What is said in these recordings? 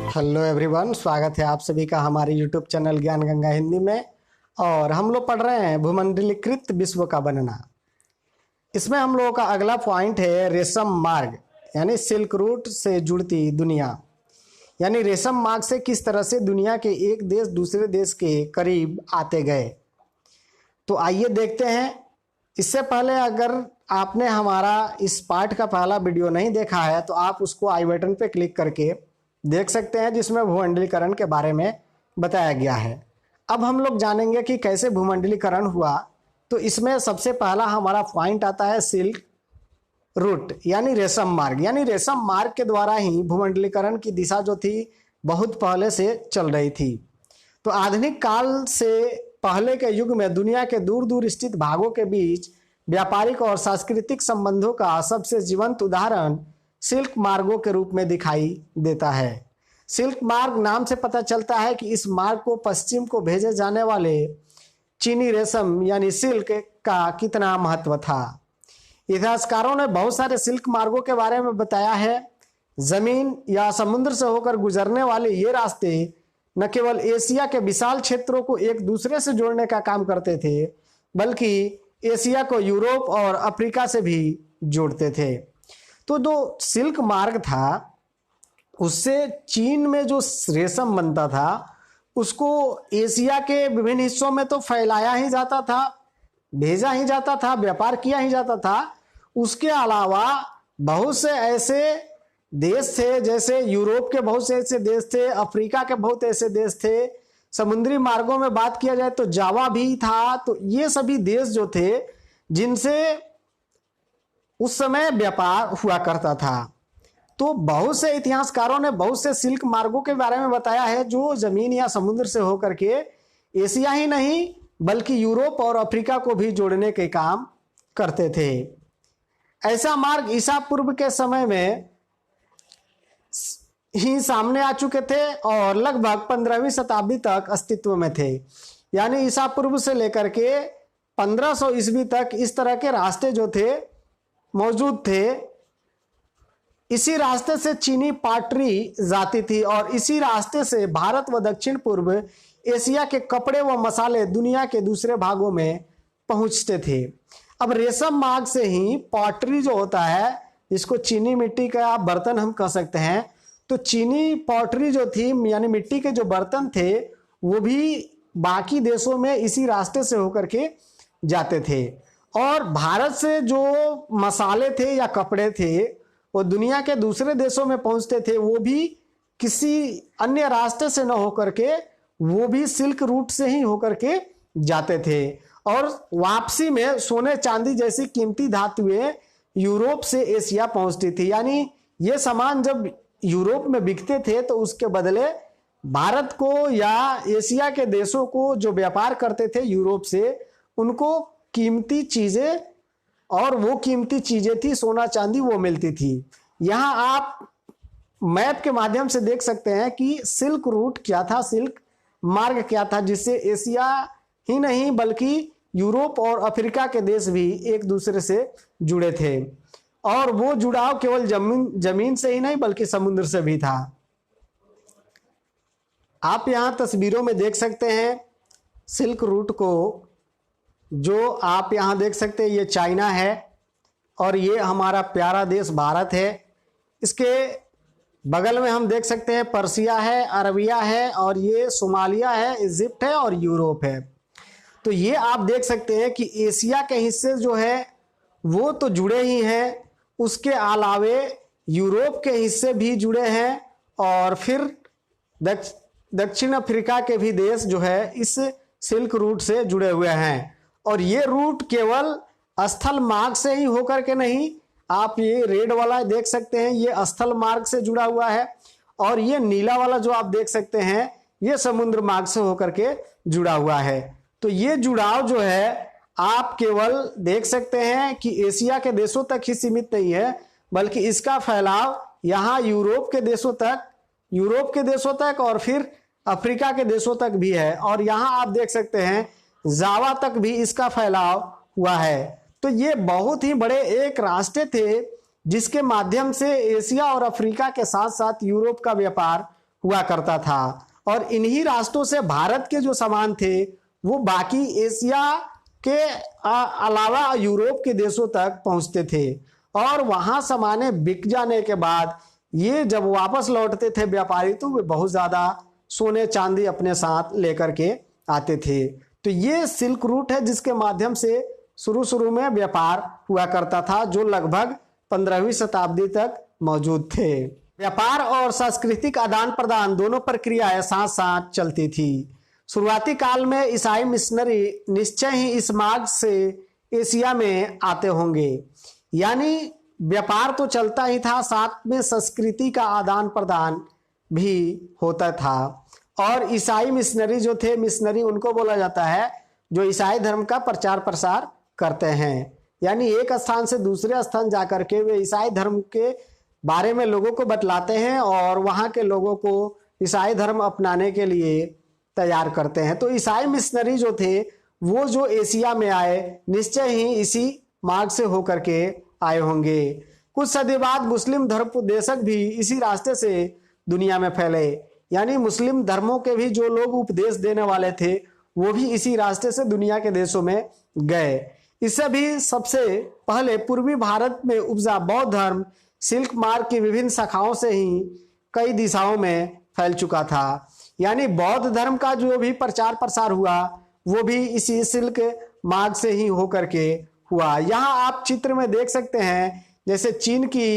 Hello everyone, स्वागत है आप सभी का हमारे यूट्यूब चैनल ज्ञान गंगा हिंदी में। और हम लोग पढ़ रहे हैं भूमंडलीकृत विश्व का बनना। इसमें हम लोगों का अगला पॉइंट है रेशम मार्ग, यानी सिल्क रूट से जुड़ती दुनिया। यानी रेशम मार्ग से किस तरह से दुनिया के एक देश दूसरे देश के करीब आते गए। तो आइए देखते हैं। इससे पहले अगर आपने हमारा इस पार्ट का पहला वीडियो नहीं देखा है तो आप उसको आई बटन पे क्लिक करके देख सकते हैं, जिसमें भूमंडलीकरण के बारे में बताया गया है। अब हम लोग जानेंगे कि कैसे भूमंडलीकरण हुआ। तो इसमें सबसे पहला हमारा पॉइंट आता है सिल्क रूट, यानी रेशम मार्ग। यानी रेशम मार्ग के द्वारा ही भूमंडलीकरण की दिशा जो थी बहुत पहले से चल रही थी। तो आधुनिक काल से पहले के युग में दुनिया के दूर दूर स्थित भागों के बीच व्यापारिक और सांस्कृतिक संबंधों का सबसे जीवंत उदाहरण सिल्क मार्गों के रूप में दिखाई देता है। सिल्क मार्ग नाम से पता चलता है कि इस मार्ग को पश्चिम को भेजे जाने वाले चीनी रेशम यानी सिल्क का कितना महत्व था। इतिहासकारों ने बहुत सारे सिल्क मार्गों के बारे में बताया है। जमीन या समुद्र से होकर गुजरने वाले ये रास्ते न केवल एशिया के विशाल क्षेत्रों को एक दूसरे से जोड़ने का काम करते थे, बल्कि एशिया को यूरोप और अफ्रीका से भी जोड़ते थे। तो जो सिल्क मार्ग था उससे चीन में जो रेशम बनता था उसको एशिया के विभिन्न हिस्सों में तो फैलाया ही जाता था, भेजा ही जाता था, व्यापार किया ही जाता था। उसके अलावा बहुत से ऐसे देश थे, जैसे यूरोप के बहुत से ऐसे देश थे, अफ्रीका के बहुत ऐसे देश थे। समुद्री मार्गों में बात किया जाए तो जावा भी था। तो ये सभी देश जो थे जिनसे उस समय व्यापार हुआ करता था। तो बहुत से इतिहासकारों ने बहुत से सिल्क मार्गों के बारे में बताया है जो जमीन या समुद्र से होकर के एशिया ही नहीं बल्कि यूरोप और अफ्रीका को भी जोड़ने के काम करते थे। ऐसा मार्ग ईसा पूर्व के समय में ही सामने आ चुके थे और लगभग 15वीं शताब्दी तक अस्तित्व में थे। यानी ईसा पूर्व से लेकर के 1500 ईस्वी तक इस तरह के रास्ते जो थे मौजूद थे। इसी रास्ते से चीनी पाटरी जाती थी और इसी रास्ते से भारत व दक्षिण पूर्व एशिया के कपड़े व मसाले दुनिया के दूसरे भागों में पहुंचते थे। अब रेशम मार्ग से ही पॉटरी जो होता है, इसको चीनी मिट्टी का बर्तन हम कह सकते हैं। तो चीनी पॉटरी जो थी यानी मिट्टी के जो बर्तन थे वो भी बाकी देशों में इसी रास्ते से होकर के जाते थे। और भारत से जो मसाले थे या कपड़े थे वो दुनिया के दूसरे देशों में पहुंचते थे, वो भी किसी अन्य रास्ते से न होकर के, वो भी सिल्क रूट से ही होकर के जाते थे। और वापसी में सोने चांदी जैसी कीमती धातुएं यूरोप से एशिया पहुंचती थी। यानी ये सामान जब यूरोप में बिकते थे तो उसके बदले भारत को या एशिया के देशों को जो व्यापार करते थे यूरोप से, उनको कीमती चीजें, और वो कीमती चीजें थी सोना चांदी, वो मिलती थी। यहां आप मैप के माध्यम से देख सकते हैं कि सिल्क रूट क्या था, सिल्क मार्ग क्या था, जिससे एशिया ही नहीं बल्कि यूरोप और अफ्रीका के देश भी एक दूसरे से जुड़े थे। और वो जुड़ाव केवल जमीन से ही नहीं बल्कि समुद्र से भी था। आप यहां तस्वीरों में देख सकते हैं सिल्क रूट को। जो आप यहां देख सकते हैं ये चाइना है और ये हमारा प्यारा देश भारत है। इसके बगल में हम देख सकते हैं पर्सिया है, अरबिया है, और ये सोमालिया है, इजिप्ट है और यूरोप है। तो ये आप देख सकते हैं कि एशिया के हिस्से जो है वो तो जुड़े ही हैं, उसके अलावे यूरोप के हिस्से भी जुड़े हैं और फिर दक्षिण अफ्रीका के भी देश जो है इस सिल्क रूट से जुड़े हुए हैं। और ये रूट केवल स्थल मार्ग से ही होकर के नहीं, आप ये रेड वाला देख सकते हैं ये स्थल मार्ग से जुड़ा हुआ है, और ये नीला वाला जो आप देख सकते हैं ये समुद्र मार्ग से होकर के जुड़ा हुआ है। तो ये जुड़ाव जो है आप केवल देख सकते हैं कि एशिया के देशों तक ही सीमित नहीं है, बल्कि इसका फैलाव यहाँ यूरोप के देशों तक और फिर अफ्रीका के देशों तक भी है। और यहाँ आप देख सकते हैं जावा तक भी इसका फैलाव हुआ है। तो ये बहुत ही बड़े एक रास्ते थे जिसके माध्यम से एशिया और अफ्रीका के साथ साथ यूरोप का व्यापार हुआ करता था। और इन्हीं रास्तों से भारत के जो सामान थे वो बाकी एशिया के अलावा यूरोप के देशों तक पहुंचते थे। और वहां सामानें बिक जाने के बाद ये जब वापस लौटते थे व्यापारी, तो वे बहुत ज्यादा सोने चांदी अपने साथ लेकर के आते थे। तो ये सिल्क रूट है जिसके माध्यम से शुरू में व्यापार हुआ करता था, जो लगभग 15वीं शताब्दी तक मौजूद थे। व्यापार और सांस्कृतिक आदान प्रदान दोनों प्रक्रियाएं साथ साथ चलती थी। शुरुआती काल में ईसाई मिशनरी निश्चय ही इस मार्ग से एशिया में आते होंगे। यानी व्यापार तो चलता ही था, साथ में संस्कृति का आदान प्रदान भी होता था। और ईसाई मिशनरी जो थे, मिशनरी उनको बोला जाता है जो ईसाई धर्म का प्रचार प्रसार करते हैं। यानी एक स्थान से दूसरे स्थान जाकर के वे ईसाई धर्म के बारे में लोगों को बतलाते हैं और वहाँ के लोगों को ईसाई धर्म अपनाने के लिए तैयार करते हैं। तो ईसाई मिशनरी जो थे वो जो एशिया में आए, निश्चय ही इसी मार्ग से होकर के आए होंगे। कुछ सदी बाद मुस्लिम धर्मोपदेशक भी इसी रास्ते से दुनिया में फैले। यानी मुस्लिम धर्मों के भी जो लोग उपदेश देने वाले थे वो भी इसी रास्ते से दुनिया के देशों में गए। इससे भी सबसे पहले पूर्वी भारत में उपजा बौद्ध धर्म सिल्क मार्ग की विभिन्न शाखाओं से ही कई दिशाओं में फैल चुका था। यानी बौद्ध धर्म का जो भी प्रचार प्रसार हुआ वो भी इसी सिल्क मार्ग से ही होकर के हुआ। यहाँ आप चित्र में देख सकते हैं, जैसे चीन की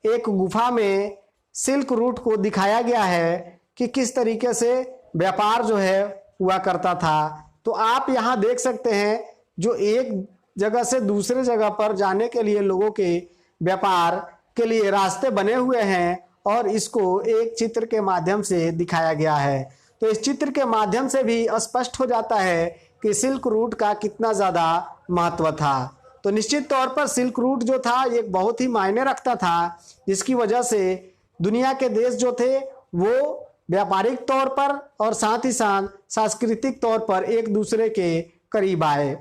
एक गुफा में सिल्क रूट को दिखाया गया है कि किस तरीके से व्यापार जो है हुआ करता था। तो आप यहाँ देख सकते हैं जो एक जगह से दूसरे जगह पर जाने के लिए लोगों के व्यापार के लिए रास्ते बने हुए हैं और इसको एक चित्र के माध्यम से दिखाया गया है। तो इस चित्र के माध्यम से भी स्पष्ट हो जाता है कि सिल्क रूट का कितना ज़्यादा महत्व था। तो निश्चित तौर पर सिल्क रूट जो था ये बहुत ही मायने रखता था, जिसकी वजह से दुनिया के देश जो थे वो व्यापारिक तौर पर और साथ ही साथ सांस्कृतिक तौर पर एक दूसरे के करीब आए।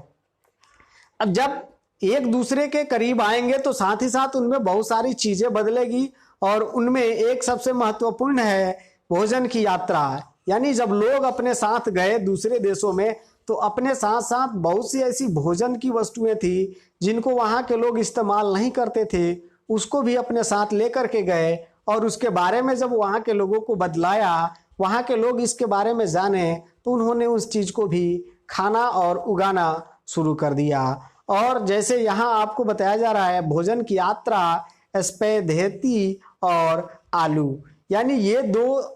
अब जब एक दूसरे के करीब आएंगे तो साथ ही साथ उनमें बहुत सारी चीजें बदलेगी और उनमें एक सबसे महत्वपूर्ण है भोजन की यात्रा। यानी जब लोग अपने साथ गए दूसरे देशों में तो अपने साथ साथ बहुत सी ऐसी भोजन की वस्तुएं थी जिनको वहाँ के लोग इस्तेमाल नहीं करते थे, उसको भी अपने साथ लेकर के गए और उसके बारे में जब वहाँ के लोगों को बतलाया, वहाँ के लोग इसके बारे में जाने, तो उन्होंने उस चीज़ को भी खाना और उगाना शुरू कर दिया। और जैसे यहाँ आपको बताया जा रहा है भोजन की यात्रा, स्पैघेटी और आलू, यानी ये दो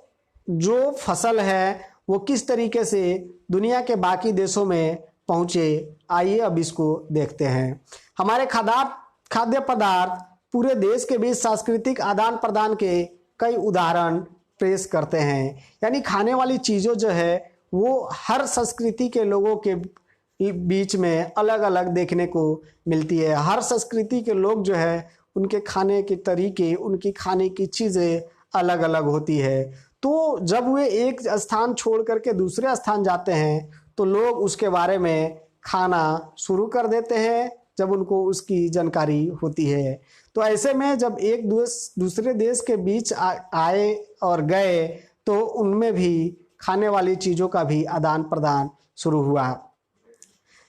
जो फसल है वो किस तरीके से दुनिया के बाकी देशों में पहुँचे, आइए अब इसको देखते हैं। हमारे खाद्य पदार्थ पूरे देश के बीच सांस्कृतिक आदान प्रदान के कई उदाहरण पेश करते हैं। यानी खाने वाली चीज़ों जो है वो हर संस्कृति के लोगों के बीच में अलग अलग देखने को मिलती है। हर संस्कृति के लोग जो है उनके खाने के तरीके, उनकी खाने की चीज़ें अलग अलग होती है। तो जब वे एक स्थान छोड़ करके दूसरे स्थान जाते हैं तो लोग उसके बारे में खाना शुरू कर देते हैं जब उनको उसकी जानकारी होती है। तो ऐसे में जब एक दूसरे देश के बीच आए और गए तो उनमें भी खाने वाली चीज़ों का भी आदान प्रदान शुरू हुआ।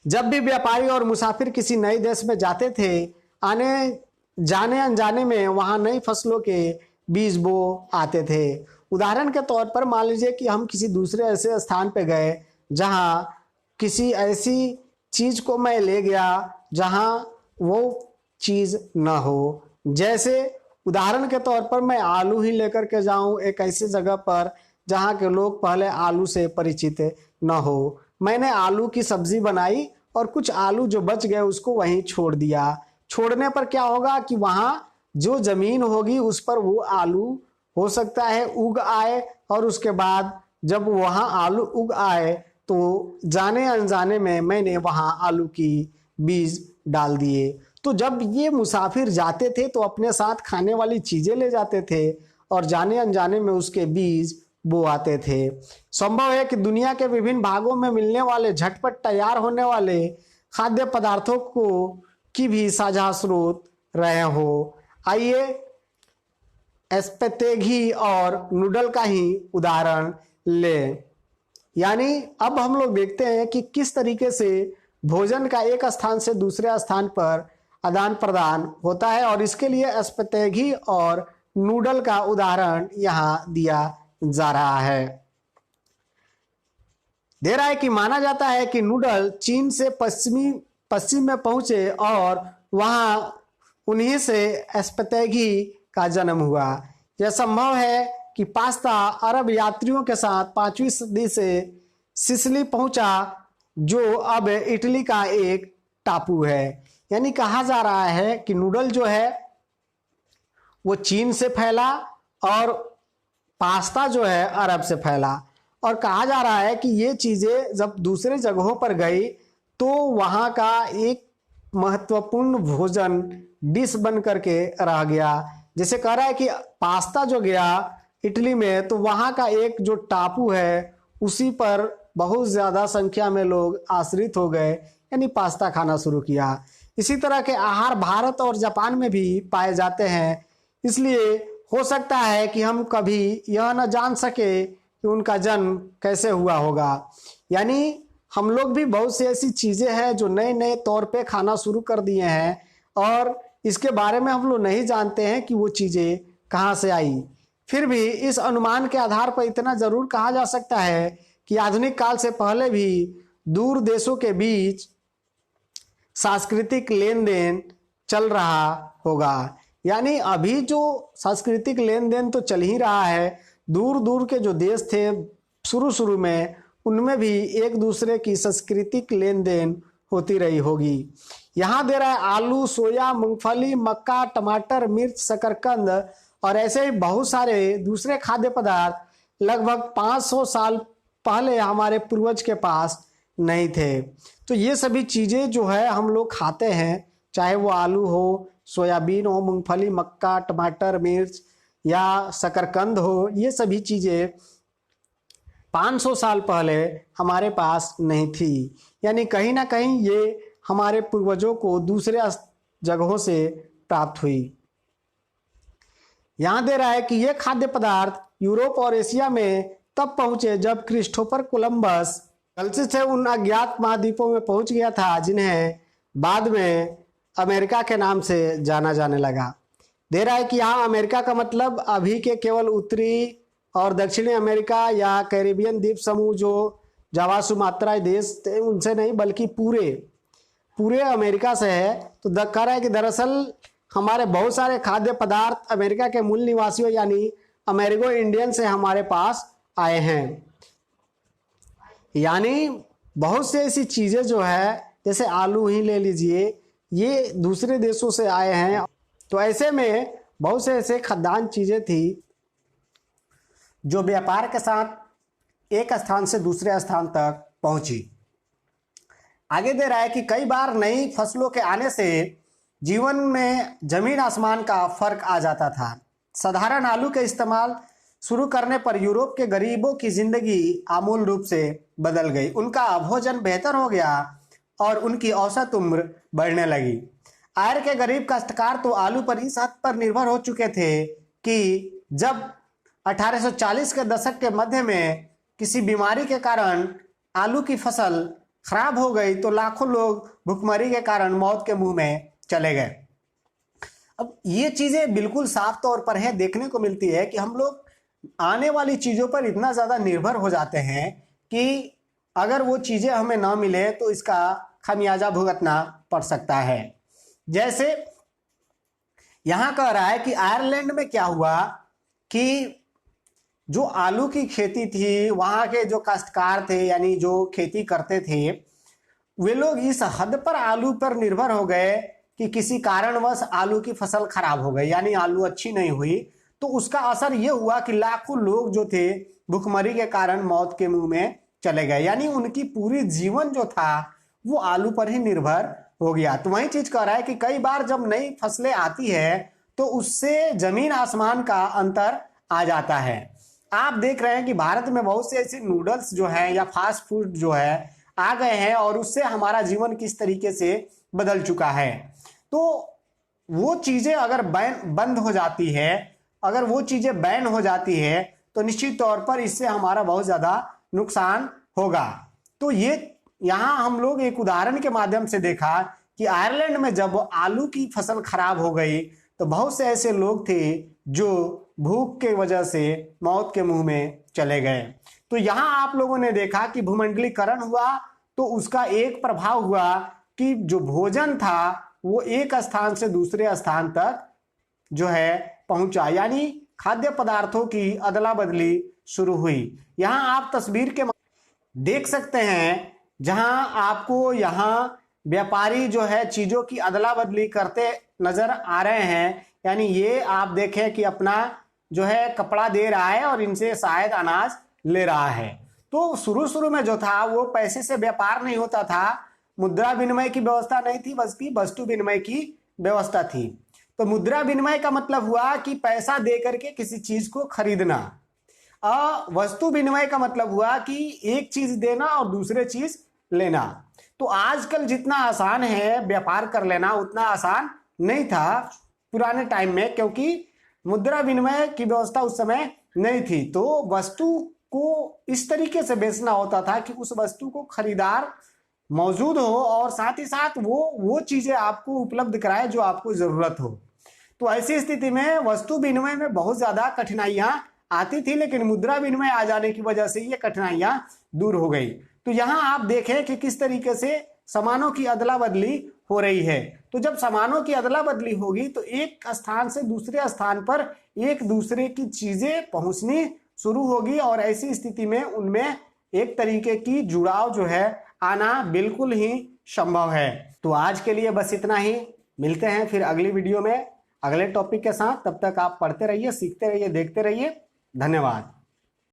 जब भी व्यापारी और मुसाफिर किसी नए देश में जाते थे, आने जाने अनजाने में वहाँ नई फसलों के बीज बो आते थे। उदाहरण के तौर पर मान लीजिए कि हम किसी दूसरे ऐसे स्थान पे गए जहाँ किसी ऐसी चीज़ को मैं ले गया जहाँ वो चीज़ ना हो। जैसे उदाहरण के तौर पर मैं आलू ही लेकर के जाऊँ एक ऐसी जगह पर जहाँ के लोग पहले आलू से परिचित ना हो। मैंने आलू की सब्जी बनाई और कुछ आलू जो बच गए उसको वहीं छोड़ दिया। छोड़ने पर क्या होगा कि वहाँ जो ज़मीन होगी उस पर वो आलू हो सकता है उग आए, और उसके बाद जब वहाँ आलू उग आए तो जाने अनजाने में मैंने वहाँ आलू की बीज डाल दिए। तो जब ये मुसाफिर जाते थे तो अपने साथ खाने वाली चीज़ें ले जाते थे और जाने अनजाने में उसके बीज बो आते थे। संभव है कि दुनिया के विभिन्न भागों में मिलने वाले झटपट तैयार होने वाले खाद्य पदार्थों को की भी साझा स्रोत रहे हो। आइए स्पैगेटी और नूडल का ही उदाहरण लें। यानी अब हम लोग देखते हैं कि किस तरीके से भोजन का एक स्थान से दूसरे स्थान पर आदान प्रदान होता है, और इसके लिए स्पैगेटी और नूडल का उदाहरण यहाँ दिया जा रहा है। दे रहा है कि माना जाता है कि नूडल चीन से पश्चिम में पहुंचे और वहां उन्हीं से स्पैगेटी का जन्म हुआ। यह संभव है कि पास्ता अरब यात्रियों के साथ 5वीं सदी से सिसिली पहुंचा, जो अब इटली का एक टापू है। यानी कहा जा रहा है कि नूडल जो है वो चीन से फैला और पास्ता जो है अरब से फैला, और कहा जा रहा है कि ये चीज़ें जब दूसरे जगहों पर गई तो वहाँ का एक महत्वपूर्ण भोजन डिश बन करके रह गया। जैसे कह रहा है कि पास्ता जो गया इटली में, तो वहाँ का एक जो टापू है उसी पर बहुत ज़्यादा संख्या में लोग आश्रित हो गए, यानी पास्ता खाना शुरू किया। इसी तरह के आहार भारत और जापान में भी पाए जाते हैं, इसलिए हो सकता है कि हम कभी यह न जान सके कि उनका जन्म कैसे हुआ होगा। यानी हम लोग भी बहुत सी ऐसी चीज़ें हैं जो नए नए तौर पे खाना शुरू कर दिए हैं, और इसके बारे में हम लोग नहीं जानते हैं कि वो चीज़ें कहाँ से आई। फिर भी इस अनुमान के आधार पर इतना ज़रूर कहा जा सकता है कि आधुनिक काल से पहले भी दूर देशों के बीच सांस्कृतिक लेन देन चल रहा होगा। यानी अभी जो सांस्कृतिक लेन देन तो चल ही रहा है, दूर दूर के जो देश थे शुरू में, उनमें भी एक दूसरे की सांस्कृतिक लेन देन होती रही होगी। यहाँ दे रहा है आलू, सोया, मूंगफली, मक्का, टमाटर, मिर्च, शकरकंद और ऐसे ही बहुत सारे दूसरे खाद्य पदार्थ लगभग 500 साल पहले हमारे पूर्वज के पास नहीं थे। तो ये सभी चीज़ें जो है हम लोग खाते हैं, चाहे वो आलू हो, सोयाबीन हो, मूंगफली, मक्का, टमाटर, मिर्च या शकरकंद हो, ये सभी चीज़ें 500 साल पहले हमारे पास नहीं थी। यानी कहीं ना कहीं ये हमारे पूर्वजों को दूसरे जगहों से प्राप्त हुई। यहाँ दे रहा है कि ये खाद्य पदार्थ यूरोप और एशिया में तब पहुंचे जब क्रिस्टोफर कोलंबस गलती से उन अज्ञात महाद्वीपों में पहुंच गया था जिन्हें बाद में अमेरिका के नाम से जाना जाने लगा। दे रहा है कि यहाँ अमेरिका का मतलब अभी के केवल उत्तरी और दक्षिणी अमेरिका या कैरिबियन द्वीप समूह जो जावा सुमात्रा देश थे उनसे नहीं, बल्कि पूरे अमेरिका से है। तो कह रहा है कि दरअसल हमारे बहुत सारे खाद्य पदार्थ अमेरिका के मूल निवासियों यानी अमेरिगो इंडियन से हमारे पास आए हैं। यानी बहुत से ऐसी चीज़ें जो है, जैसे आलू ही ले लीजिए, ये दूसरे देशों से आए हैं। तो ऐसे में बहुत से ऐसे खाद्यान्न चीज़ें थी जो व्यापार के साथ एक स्थान से दूसरे स्थान तक पहुंची। आगे दे रहा है कि कई बार नई फसलों के आने से जीवन में जमीन आसमान का फर्क आ जाता था। साधारण आलू के इस्तेमाल शुरू करने पर यूरोप के गरीबों की जिंदगी आमूल रूप से बदल गई। उनका भोजन बेहतर हो गया और उनकी औसत उम्र बढ़ने लगी। आयर के गरीब काश्तकार तो आलू पर इस हद पर निर्भर हो चुके थे कि जब 1840 के दशक के मध्य में किसी बीमारी के कारण आलू की फसल खराब हो गई तो लाखों लोग भुखमरी के कारण मौत के मुंह में चले गए। अब ये चीजें बिल्कुल साफ तौर पर है, देखने को मिलती है कि हम लोग आने वाली चीजों पर इतना ज्यादा निर्भर हो जाते हैं कि अगर वो चीजें हमें ना मिले तो इसका खामियाजा भुगतना पड़ सकता है। जैसे यहां कह रहा है कि आयरलैंड में क्या हुआ कि जो आलू की खेती थी, वहां के जो काश्तकार थे यानी जो खेती करते थे, वे लोग इस हद पर आलू पर निर्भर हो गए कि किसी कारणवश आलू की फसल खराब हो गई, यानी आलू अच्छी नहीं हुई। तो उसका असर यह हुआ कि लाखों लोग जो थे भुखमरी के कारण मौत के मुंह में चले गए। यानी उनकी पूरी जीवन जो था वो आलू पर ही निर्भर हो गया। तो वही चीज कह रहा है कि कई बार जब नई फसलें आती है तो उससे जमीन आसमान का अंतर आ जाता है। आप देख रहे हैं कि भारत में बहुत से ऐसे नूडल्स जो है या फास्ट फूड जो है आ गए हैं और उससे हमारा जीवन किस तरीके से बदल चुका है। तो वो चीजें अगर बंद हो जाती है अगर वो चीजें बैन हो जाती है तो निश्चित तौर पर इससे हमारा बहुत ज्यादा नुकसान होगा। तो ये यहाँ हम लोग एक उदाहरण के माध्यम से देखा कि आयरलैंड में जब आलू की फसल खराब हो गई तो बहुत से ऐसे लोग थे जो भूख के वजह से मौत के मुंह में चले गए। तो यहाँ आप लोगों ने देखा कि भूमंडलीकरण हुआ तो उसका एक प्रभाव हुआ कि जो भोजन था वो एक स्थान से दूसरे स्थान तक जो है पहुंचा, यानी खाद्य पदार्थों की अदला बदली शुरू हुई। यहाँ आप तस्वीर के देख सकते हैं जहां आपको यहाँ व्यापारी जो है चीजों की अदला बदली करते नजर आ रहे हैं। यानी ये आप देखें कि अपना जो है कपड़ा दे रहा है और इनसे शायद अनाज ले रहा है। तो शुरू शुरू में जो था वो पैसे से व्यापार नहीं होता था, मुद्रा विनिमय की व्यवस्था नहीं थी, बल्कि वस्तु विनिमय की व्यवस्था थी। तो मुद्रा विनिमय का मतलब हुआ कि पैसा दे करके किसी चीज को खरीदना। वस्तु विनिमय का मतलब हुआ कि एक चीज देना और दूसरे चीज लेना। तो आजकल जितना आसान है व्यापार कर लेना उतना आसान नहीं था पुराने टाइम में, क्योंकि मुद्रा विनिमय की व्यवस्था उस समय नहीं थी। तो वस्तु को इस तरीके से बेचना होता था कि उस वस्तु को खरीदार मौजूद हो और साथ ही साथ वो चीजें आपको उपलब्ध कराए जो आपको जरूरत हो। तो ऐसी स्थिति में वस्तु विनिमय में बहुत ज्यादा कठिनाइयां आती थी, लेकिन मुद्रा विनिमय आ जाने की वजह से ये कठिनाइयां दूर हो गई। तो यहाँ आप देखें कि किस तरीके से सामानों की अदला बदली हो रही है। तो जब सामानों की अदला बदली होगी तो एक स्थान से दूसरे स्थान पर एक दूसरे की चीजें पहुंचनी शुरू होगी और ऐसी स्थिति में उनमें एक तरीके की जुड़ाव जो है आना बिल्कुल ही संभव है। तो आज के लिए बस इतना ही, मिलते हैं फिर अगली वीडियो में अगले टॉपिक के साथ। तब तक आप पढ़ते रहिए, सीखते रहिए, देखते रहिए। धन्यवाद।